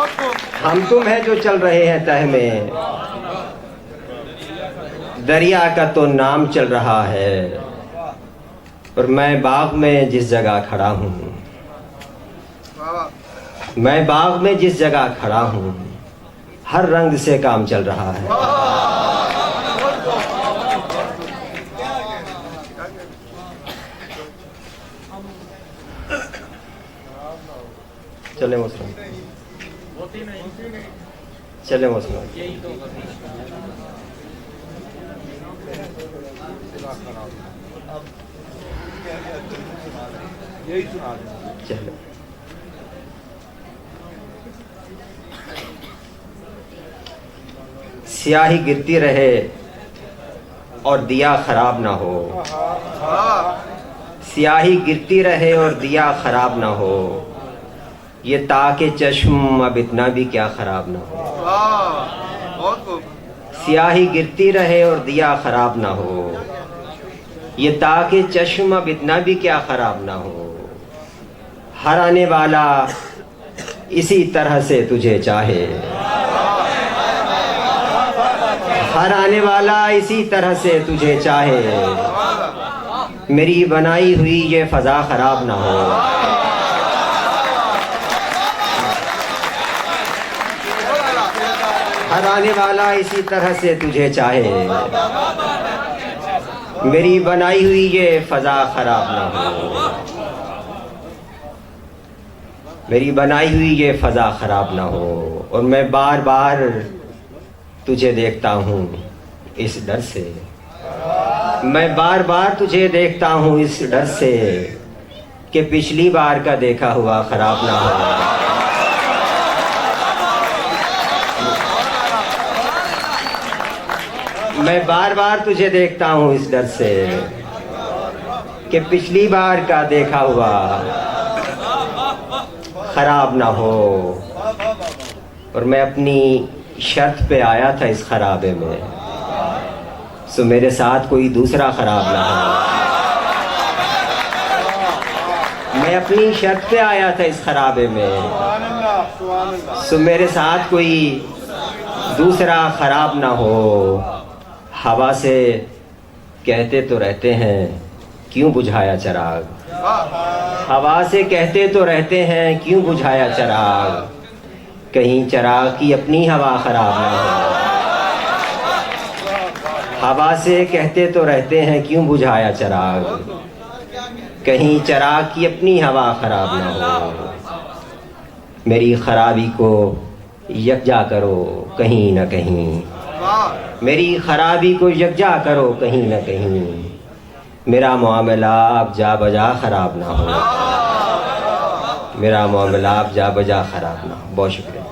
हम तुम है जो चल रहे हैं तह में, दरिया का तो नाम चल रहा है। और मैं बाग में जिस जगह खड़ा हूँ, मैं बाग में जिस जगह खड़ा हूँ, हर रंग से काम चल रहा है। चले मौसम, चले मौसम, चलो। स्याही गिरती रहे और दिया खराब ना हो, स्याही गिरती रहे और दिया खराब ना हो, ये ताके चश्म अब इतना भी क्या खराब ना हो। स्याही गिरती रहे और दिया खराब ना हो, ये ताके चश्म अब इतना भी क्या खराब ना हो। हर आने वाला इसी तरह से तुझे चाहे, हर आने वाला इसी तरह से तुझे चाहे, मेरी बनाई हुई ये फजा खराब ना हो। हर आने वाला इसी तरह से तुझे चाहे, मेरी बनाई हुई ये फजा खराब ना हो, मेरी बनाई हुई ये फजा खराब ना हो। और मैं बार बार तुझे देखता हूँ इस डर से, मैं बार बार तुझे देखता हूँ इस डर से कि पिछली बार का देखा हुआ खराब ना हो। मैं बार बार तुझे देखता हूँ इस डर से कि पिछली बार का देखा हुआ खराब ना हो। और मैं अपनी शर्त पे आया था इस खराबे में, सो मेरे साथ कोई दूसरा खराब ना हो। मैं अपनी शर्त पे आया था इस खराबे में, सो मेरे साथ कोई दूसरा खराब ना हो। हवा से कहते तो रहते हैं क्यों बुझाया चिराग, हवा से कहते तो रहते हैं क्यों बुझाया चिराग, कहीं चिराग की अपनी हवा खराब ना हो। हवा से कहते तो रहते हैं क्यों बुझाया चिराग, कहीं चिराग की अपनी हवा खराब ना हो। मेरी खराबी को यकजा करो कहीं न कहीं, मेरी खराबी को यकजा करो कहीं न कहीं, मेरा मामला अब जा बजा खराब ना हो, मेरा मामला अब जा बजा खराब ना हो। बहुत शुक्रिया।